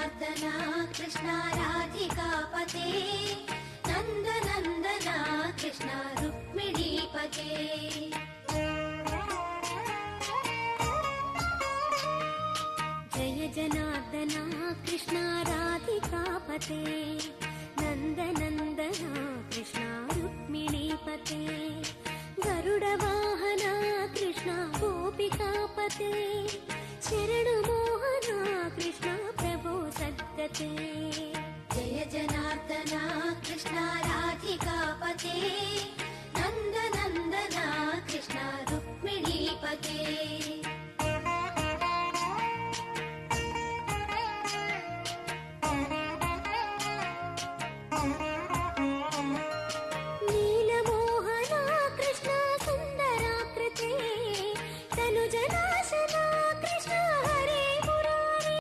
जनार्दना कृष्ण राधिकापते नन्दनन्दना कृष्ण रुक्मिणीपते जय जनार्दना कृष्ण राधिकापते नन्दनन्दना कृष्ण रुक्मिणीपते गरुडवाहना कृष्ण गोपिकापते शरणमोहना कृष्ण प्रभो सद्गते जय जनार्दना कृष्ण राधिकापते